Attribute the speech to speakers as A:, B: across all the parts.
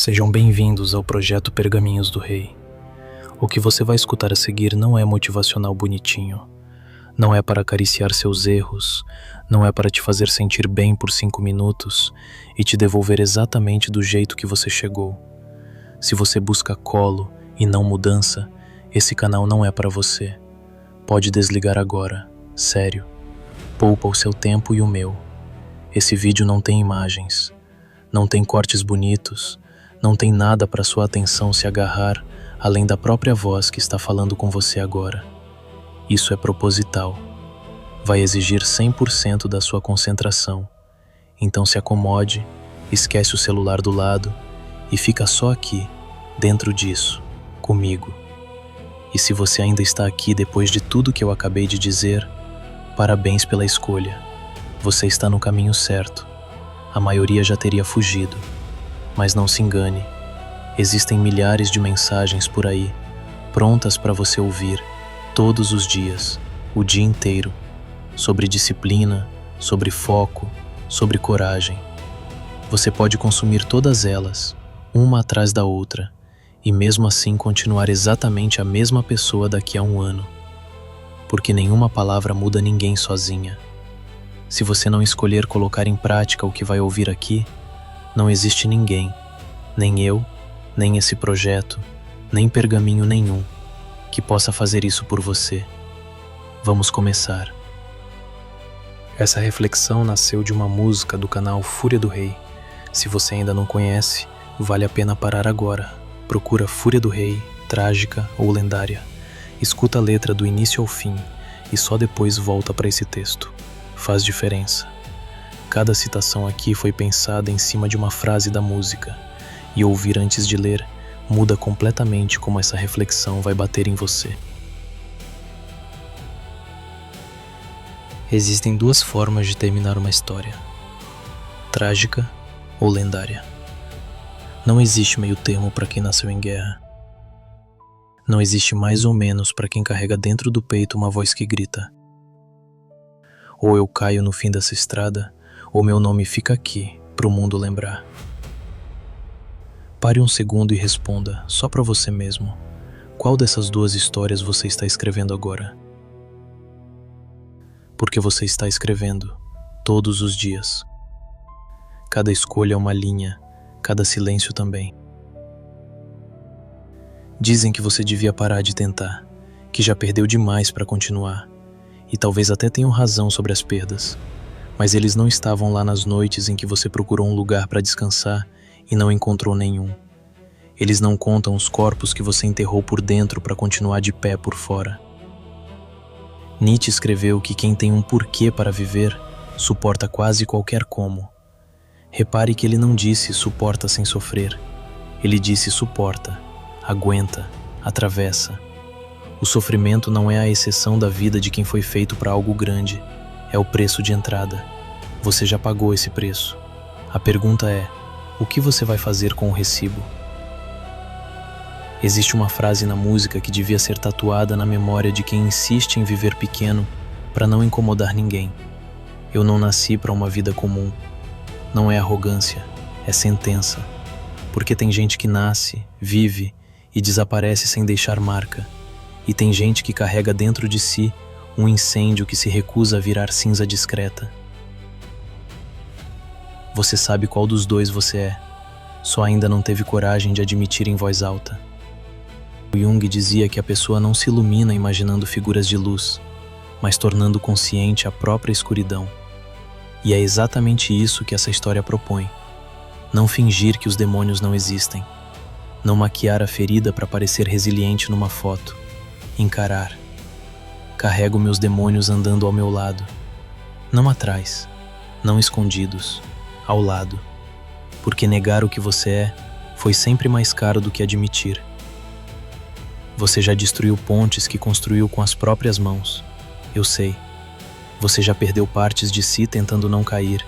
A: Sejam bem-vindos ao projeto Pergaminhos do Rei. O que você vai escutar a seguir não é motivacional bonitinho. Não é para acariciar seus erros, não é para te fazer sentir bem por 5 minutos e te devolver exatamente do jeito que você chegou. Se você busca colo e não mudança, esse canal não é para você. Pode desligar agora, sério. Poupa o seu tempo e o meu. Esse vídeo não tem imagens, não tem cortes bonitos, não tem nada para sua atenção se agarrar além da própria voz que está falando com você agora. Isso é proposital. Vai exigir 100% da sua concentração. Então se acomode, esquece o celular do lado e fica só aqui, dentro disso, comigo. E se você ainda está aqui depois de tudo que eu acabei de dizer, parabéns pela escolha. Você está no caminho certo. A maioria já teria fugido. Mas não se engane. Existem milhares de mensagens por aí, prontas para você ouvir, todos os dias, o dia inteiro, sobre disciplina, sobre foco, sobre coragem. Você pode consumir todas elas, uma atrás da outra, e mesmo assim continuar exatamente a mesma pessoa daqui a 1 ano. Porque nenhuma palavra muda ninguém sozinha. Se você não escolher colocar em prática o que vai ouvir aqui, não existe ninguém, nem eu, nem esse projeto, nem pergaminho nenhum, que possa fazer isso por você. Vamos começar. Essa reflexão nasceu de uma música do canal Fúria do Rei. Se você ainda não conhece, vale a pena parar agora. Procura Fúria do Rei, trágica ou lendária. Escuta a letra do início ao fim e só depois volta para esse texto. Faz diferença. Cada citação aqui foi pensada em cima de uma frase da música, e ouvir antes de ler muda completamente como essa reflexão vai bater em você. Existem 2 formas de terminar uma história: trágica ou lendária. Não existe meio termo para quem nasceu em guerra. Não existe mais ou menos para quem carrega dentro do peito uma voz que grita: ou eu caio no fim dessa estrada, ou meu nome fica aqui pro mundo lembrar. Pare um segundo e responda, só para você mesmo, qual dessas 2 histórias você está escrevendo agora? Porque você está escrevendo, todos os dias. Cada escolha é uma linha, cada silêncio também. Dizem que você devia parar de tentar, que já perdeu demais para continuar, e talvez até tenham razão sobre as perdas. Mas eles não estavam lá nas noites em que você procurou um lugar para descansar e não encontrou nenhum. Eles não contam os corpos que você enterrou por dentro para continuar de pé por fora. Nietzsche escreveu que quem tem um porquê para viver suporta quase qualquer como. Repare que ele não disse suporta sem sofrer. Ele disse suporta, aguenta, atravessa. O sofrimento não é a exceção da vida de quem foi feito para algo grande. É o preço de entrada. Você já pagou esse preço. A pergunta é: o que você vai fazer com o recibo? Existe uma frase na música que devia ser tatuada na memória de quem insiste em viver pequeno para não incomodar ninguém. Eu não nasci para uma vida comum. Não é arrogância, é sentença. Porque tem gente que nasce, vive e desaparece sem deixar marca. E tem gente que carrega dentro de si um incêndio que se recusa a virar cinza discreta. Você sabe qual dos 2 você é, só ainda não teve coragem de admitir em voz alta. Jung dizia que a pessoa não se ilumina imaginando figuras de luz, mas tornando consciente a própria escuridão. E é exatamente isso que essa história propõe. Não fingir que os demônios não existem. Não maquiar a ferida para parecer resiliente numa foto. Encarar. Carrego meus demônios andando ao meu lado. Não atrás, não escondidos, ao lado. Porque negar o que você é foi sempre mais caro do que admitir. Você já destruiu pontes que construiu com as próprias mãos. Eu sei. Você já perdeu partes de si tentando não cair.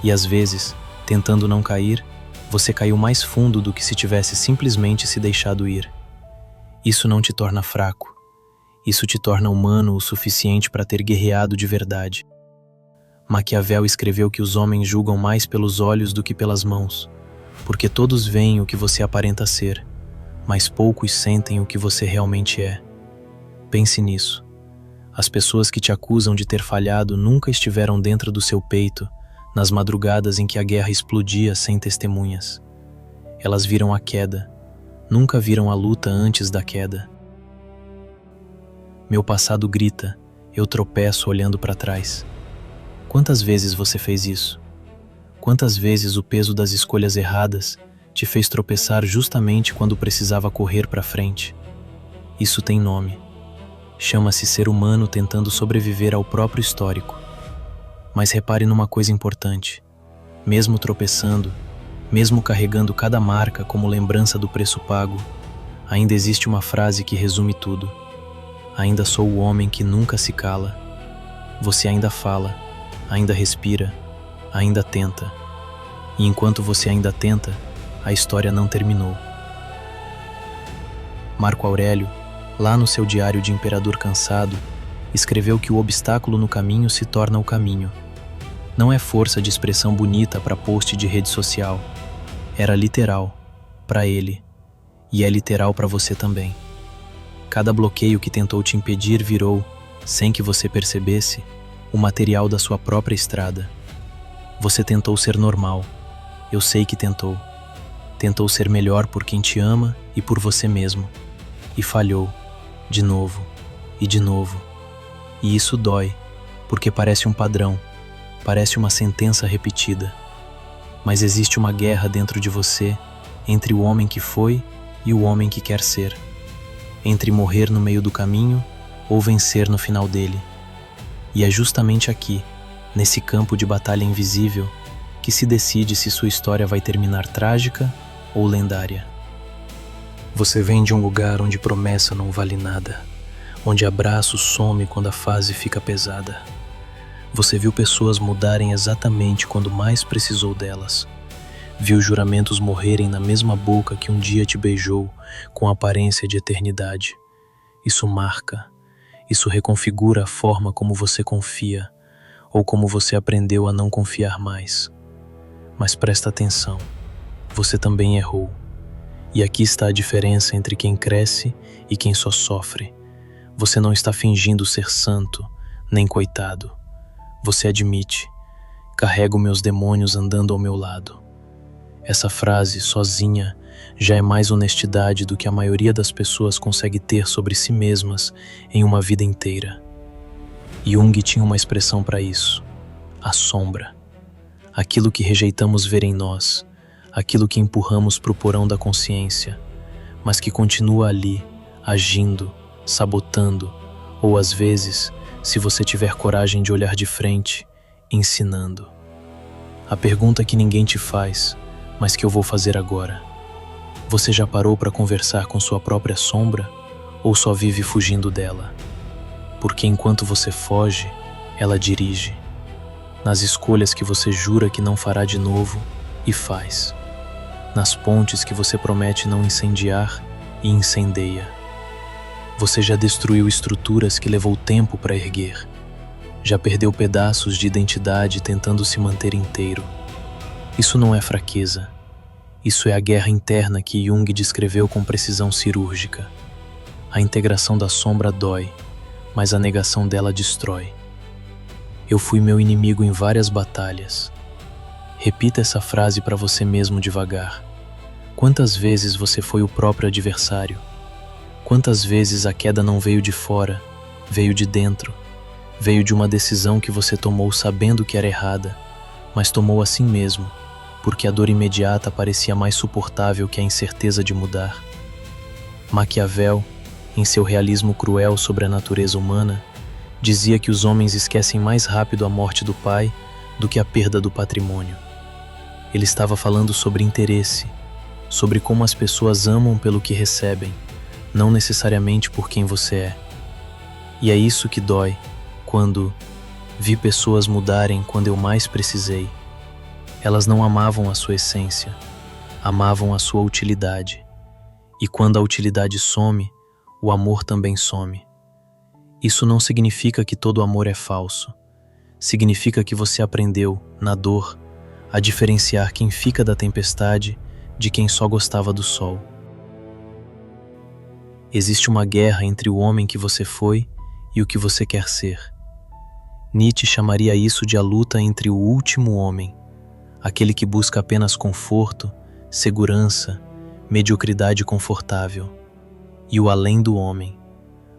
A: E às vezes, tentando não cair, você caiu mais fundo do que se tivesse simplesmente se deixado ir. Isso não te torna fraco. Isso te torna humano o suficiente para ter guerreado de verdade. Maquiavel escreveu que os homens julgam mais pelos olhos do que pelas mãos. Porque todos veem o que você aparenta ser, mas poucos sentem o que você realmente é. Pense nisso. As pessoas que te acusam de ter falhado nunca estiveram dentro do seu peito, nas madrugadas em que a guerra explodia sem testemunhas. Elas viram a queda, nunca viram a luta antes da queda. Meu passado grita, eu tropeço olhando para trás. Quantas vezes você fez isso? Quantas vezes o peso das escolhas erradas te fez tropeçar justamente quando precisava correr para frente? Isso tem nome. Chama-se ser humano tentando sobreviver ao próprio histórico. Mas repare numa coisa importante. Mesmo tropeçando, mesmo carregando cada marca como lembrança do preço pago, ainda existe uma frase que resume tudo. Ainda sou o homem que nunca se cala. Você ainda fala, ainda respira, ainda tenta. E enquanto você ainda tenta, a história não terminou. Marco Aurélio, lá no seu diário de imperador cansado, escreveu que o obstáculo no caminho se torna o caminho. Não é força de expressão bonita para post de rede social. Era literal, para ele. E é literal para você também. Cada bloqueio que tentou te impedir virou, sem que você percebesse, o material da sua própria estrada. Você tentou ser normal. Eu sei que tentou. Tentou ser melhor por quem te ama e por você mesmo. E falhou. De novo. E de novo. E isso dói, porque parece um padrão. Parece uma sentença repetida. Mas existe uma guerra dentro de você, entre o homem que foi e o homem que quer ser. Entre morrer no meio do caminho ou vencer no final dele. E é justamente aqui, nesse campo de batalha invisível, que se decide se sua história vai terminar trágica ou lendária. Você vem de um lugar onde promessa não vale nada, onde abraço some quando a fase fica pesada. Você viu pessoas mudarem exatamente quando mais precisou delas. Viu juramentos morrerem na mesma boca que um dia te beijou com aparência de eternidade. Isso marca, isso reconfigura a forma como você confia, ou como você aprendeu a não confiar mais. Mas presta atenção, você também errou. E aqui está a diferença entre quem cresce e quem só sofre. Você não está fingindo ser santo, nem coitado. Você admite, carrego meus demônios andando ao meu lado. Essa frase, sozinha, já é mais honestidade do que a maioria das pessoas consegue ter sobre si mesmas em uma vida inteira. Jung tinha uma expressão para isso: a sombra. Aquilo que rejeitamos ver em nós, aquilo que empurramos para o porão da consciência, mas que continua ali, agindo, sabotando, ou às vezes, se você tiver coragem de olhar de frente, ensinando. A pergunta que ninguém te faz, mas que eu vou fazer agora: você já parou para conversar com sua própria sombra ou só vive fugindo dela? Porque enquanto você foge, ela dirige. Nas escolhas que você jura que não fará de novo e faz. Nas pontes que você promete não incendiar e incendeia. Você já destruiu estruturas que levou tempo para erguer. Já perdeu pedaços de identidade tentando se manter inteiro. Isso não é fraqueza. Isso é a guerra interna que Jung descreveu com precisão cirúrgica. A integração da sombra dói, mas a negação dela destrói. Eu fui meu inimigo em várias batalhas. Repita essa frase para você mesmo devagar. Quantas vezes você foi o próprio adversário? Quantas vezes a queda não veio de fora, veio de dentro? Veio de uma decisão que você tomou sabendo que era errada, mas tomou assim mesmo, porque a dor imediata parecia mais suportável que a incerteza de mudar. Maquiavel, em seu realismo cruel sobre a natureza humana, dizia que os homens esquecem mais rápido a morte do pai do que a perda do patrimônio. Ele estava falando sobre interesse, sobre como as pessoas amam pelo que recebem, não necessariamente por quem você é. E é isso que dói, quando vi pessoas mudarem quando eu mais precisei. Elas não amavam a sua essência, amavam a sua utilidade. E quando a utilidade some, o amor também some. Isso não significa que todo amor é falso. Significa que você aprendeu, na dor, a diferenciar quem fica da tempestade de quem só gostava do sol. Existe uma guerra entre o homem que você foi e o que você quer ser. Nietzsche chamaria isso de a luta entre o último homem, aquele que busca apenas conforto, segurança, mediocridade confortável, e o além do homem,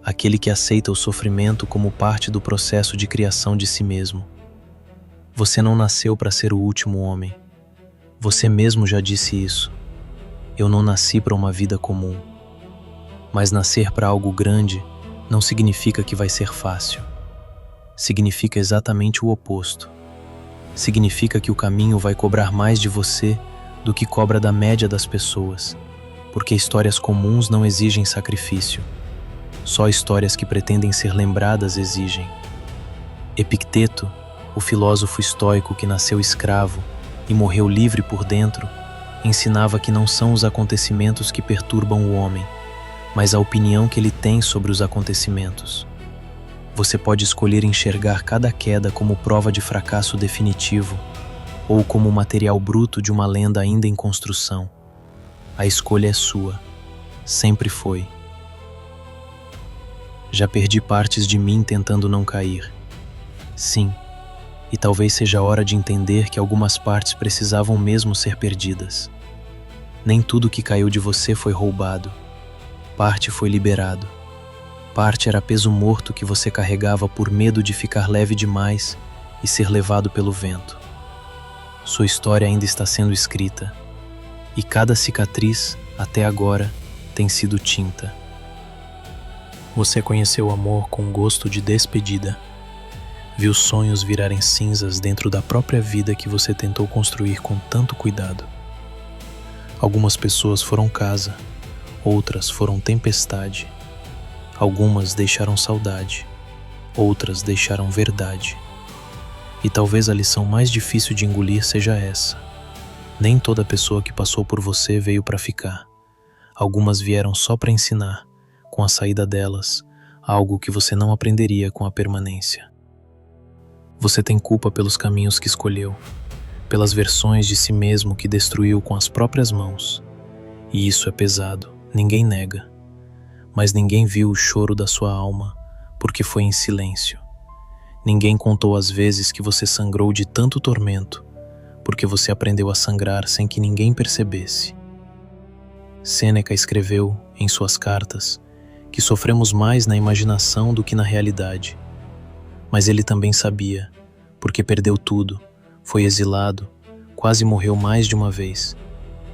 A: aquele que aceita o sofrimento como parte do processo de criação de si mesmo. Você não nasceu para ser o último homem. Você mesmo já disse isso. Eu não nasci para uma vida comum. Mas nascer para algo grande não significa que vai ser fácil. Significa exatamente o oposto. Significa que o caminho vai cobrar mais de você do que cobra da média das pessoas, porque histórias comuns não exigem sacrifício. Só histórias que pretendem ser lembradas exigem. Epicteto, o filósofo estoico que nasceu escravo e morreu livre por dentro, ensinava que não são os acontecimentos que perturbam o homem, mas a opinião que ele tem sobre os acontecimentos. Você pode escolher enxergar cada queda como prova de fracasso definitivo ou como material bruto de uma lenda ainda em construção. A escolha é sua. Sempre foi. Já perdi partes de mim tentando não cair. Sim, e talvez seja a hora de entender que algumas partes precisavam mesmo ser perdidas. Nem tudo que caiu de você foi roubado. Parte foi liberado. Parte era peso morto que você carregava por medo de ficar leve demais e ser levado pelo vento. Sua história ainda está sendo escrita, e cada cicatriz, até agora, tem sido tinta. Você conheceu o amor com gosto de despedida. Viu sonhos virarem cinzas dentro da própria vida que você tentou construir com tanto cuidado. Algumas pessoas foram casa, outras foram tempestade. Algumas deixaram saudade, outras deixaram verdade. E talvez a lição mais difícil de engolir seja essa. Nem toda pessoa que passou por você veio para ficar. Algumas vieram só para ensinar, com a saída delas, algo que você não aprenderia com a permanência. Você tem culpa pelos caminhos que escolheu, pelas versões de si mesmo que destruiu com as próprias mãos. E isso é pesado, ninguém nega. Mas ninguém viu o choro da sua alma, porque foi em silêncio. Ninguém contou as vezes que você sangrou de tanto tormento, porque você aprendeu a sangrar sem que ninguém percebesse. Sêneca escreveu, em suas cartas, que sofremos mais na imaginação do que na realidade. Mas ele também sabia, porque perdeu tudo, foi exilado, quase morreu mais de uma vez,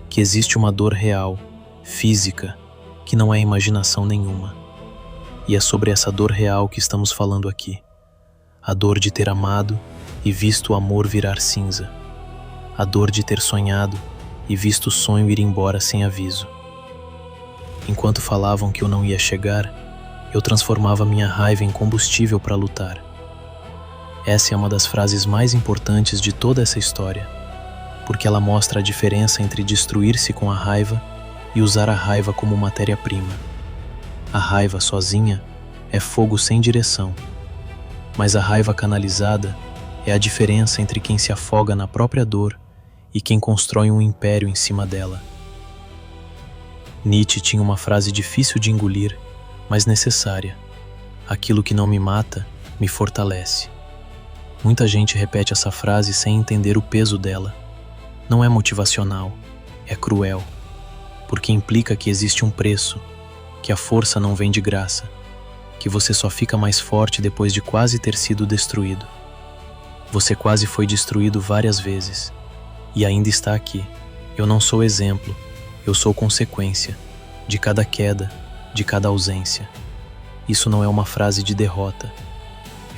A: que existe uma dor real, física, que não é imaginação nenhuma. E é sobre essa dor real que estamos falando aqui. A dor de ter amado e visto o amor virar cinza. A dor de ter sonhado e visto o sonho ir embora sem aviso. Enquanto falavam que eu não ia chegar, eu transformava minha raiva em combustível para lutar. Essa é uma das frases mais importantes de toda essa história, porque ela mostra a diferença entre destruir-se com a raiva e usar a raiva como matéria-prima. A raiva sozinha é fogo sem direção, mas a raiva canalizada é a diferença entre quem se afoga na própria dor e quem constrói um império em cima dela. Nietzsche tinha uma frase difícil de engolir, mas necessária. Aquilo que não me mata, me fortalece. Muita gente repete essa frase sem entender o peso dela. Não é motivacional, é cruel, porque implica que existe um preço, que a força não vem de graça, que você só fica mais forte depois de quase ter sido destruído. Você quase foi destruído várias vezes, e ainda está aqui. Eu não sou exemplo, eu sou consequência de cada queda, de cada ausência. Isso não é uma frase de derrota,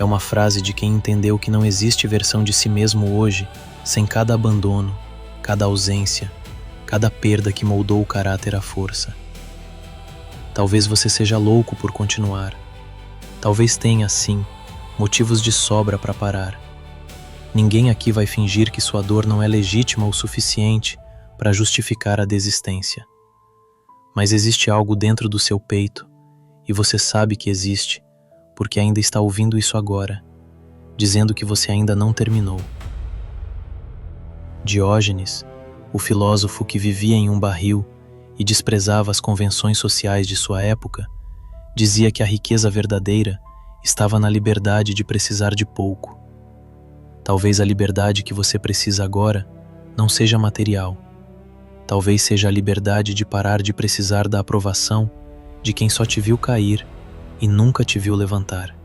A: é uma frase de quem entendeu que não existe versão de si mesmo hoje sem cada abandono, cada ausência, cada perda que moldou o caráter à força. Talvez você seja louco por continuar. Talvez tenha, sim, motivos de sobra para parar. Ninguém aqui vai fingir que sua dor não é legítima o suficiente para justificar a desistência. Mas existe algo dentro do seu peito, e você sabe que existe, porque ainda está ouvindo isso agora, dizendo que você ainda não terminou. Diógenes, o filósofo que vivia em um barril e desprezava as convenções sociais de sua época, dizia que a riqueza verdadeira estava na liberdade de precisar de pouco. Talvez a liberdade que você precisa agora não seja material. Talvez seja a liberdade de parar de precisar da aprovação de quem só te viu cair e nunca te viu levantar.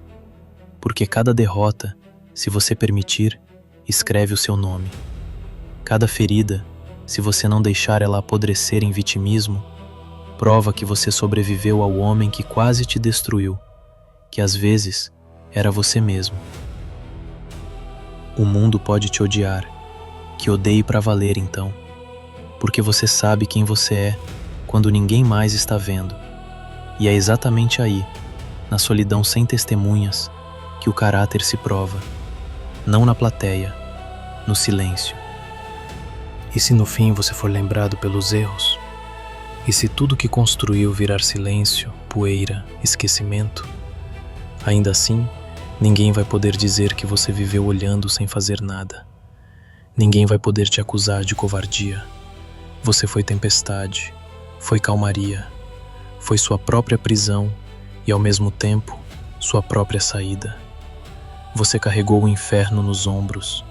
A: Porque cada derrota, se você permitir, escreve o seu nome. Cada ferida, se você não deixar ela apodrecer em vitimismo, prova que você sobreviveu ao homem que quase te destruiu, que às vezes era você mesmo. O mundo pode te odiar, que odeie pra valer então, porque você sabe quem você é quando ninguém mais está vendo. E é exatamente aí, na solidão sem testemunhas, que o caráter se prova, não na plateia, no silêncio. E se no fim você for lembrado pelos erros? E se tudo que construiu virar silêncio, poeira, esquecimento? Ainda assim, ninguém vai poder dizer que você viveu olhando sem fazer nada. Ninguém vai poder te acusar de covardia. Você foi tempestade, foi calmaria, foi sua própria prisão e, ao mesmo tempo, sua própria saída. Você carregou o inferno nos ombros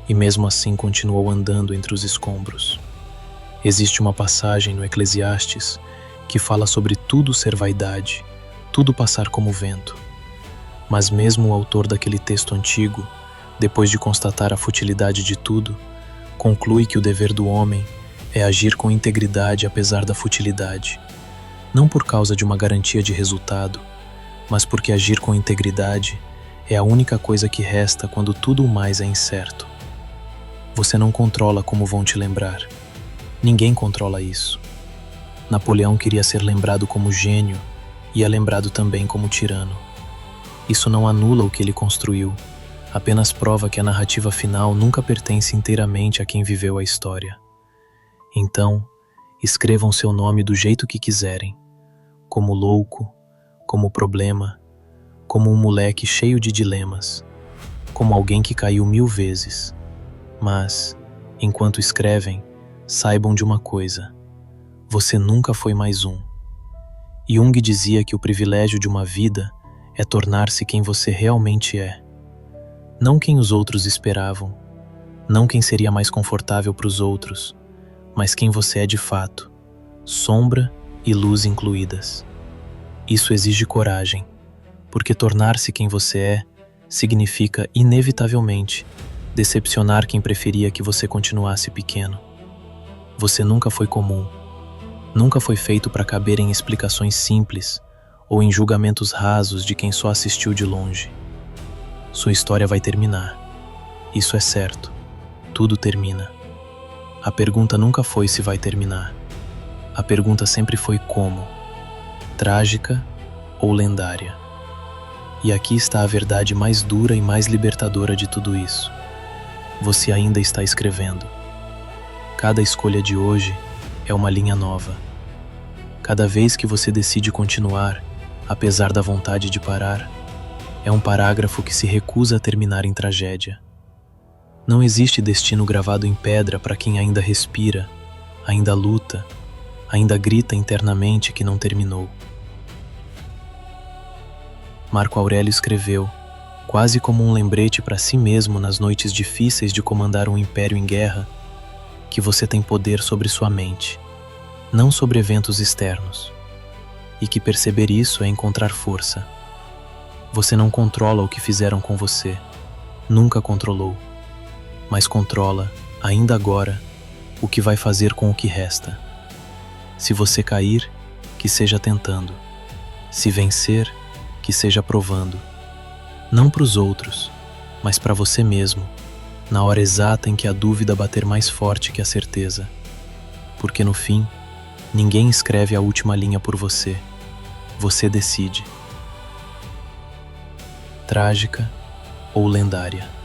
A: e mesmo assim continuou andando entre os escombros. Existe uma passagem no Eclesiastes que fala sobre tudo ser vaidade, tudo passar como vento. Mas mesmo o autor daquele texto antigo, depois de constatar a futilidade de tudo, conclui que o dever do homem é agir com integridade apesar da futilidade, não por causa de uma garantia de resultado, mas porque agir com integridade é a única coisa que resta quando tudo o mais é incerto. Você não controla como vão te lembrar. Ninguém controla isso. Napoleão queria ser lembrado como gênio e é lembrado também como tirano. Isso não anula o que ele construiu, apenas prova que a narrativa final nunca pertence inteiramente a quem viveu a história. Então, escrevam seu nome do jeito que quiserem, como louco, como problema, como um moleque cheio de dilemas, como alguém que caiu 1000 vezes. Mas, enquanto escrevem, saibam de uma coisa: você nunca foi mais um. Jung dizia que o privilégio de uma vida é tornar-se quem você realmente é. Não quem os outros esperavam, não quem seria mais confortável para os outros, mas quem você é de fato, sombra e luz incluídas. Isso exige coragem, porque tornar-se quem você é significa, inevitavelmente, decepcionar quem preferia que você continuasse pequeno. Você nunca foi comum, nunca foi feito para caber em explicações simples ou em julgamentos rasos de quem só assistiu de longe. Sua história vai terminar. Isso é certo. Tudo termina. A pergunta nunca foi se vai terminar. A pergunta sempre foi como. Trágica ou lendária. E aqui está a verdade mais dura e mais libertadora de tudo isso. Você ainda está escrevendo. Cada escolha de hoje é uma linha nova. Cada vez que você decide continuar, apesar da vontade de parar, é um parágrafo que se recusa a terminar em tragédia. Não existe destino gravado em pedra para quem ainda respira, ainda luta, ainda grita internamente que não terminou. Marco Aurélio escreveu, quase como um lembrete para si mesmo nas noites difíceis de comandar um império em guerra, que você tem poder sobre sua mente, não sobre eventos externos, e que perceber isso é encontrar força. Você não controla o que fizeram com você, nunca controlou, mas controla, ainda agora, o que vai fazer com o que resta. Se você cair, que seja tentando. Se vencer, que seja provando. Não para os outros, mas para você mesmo, na hora exata em que a dúvida bater mais forte que a certeza. Porque no fim, ninguém escreve a última linha por você. Você decide. Trágica ou lendária.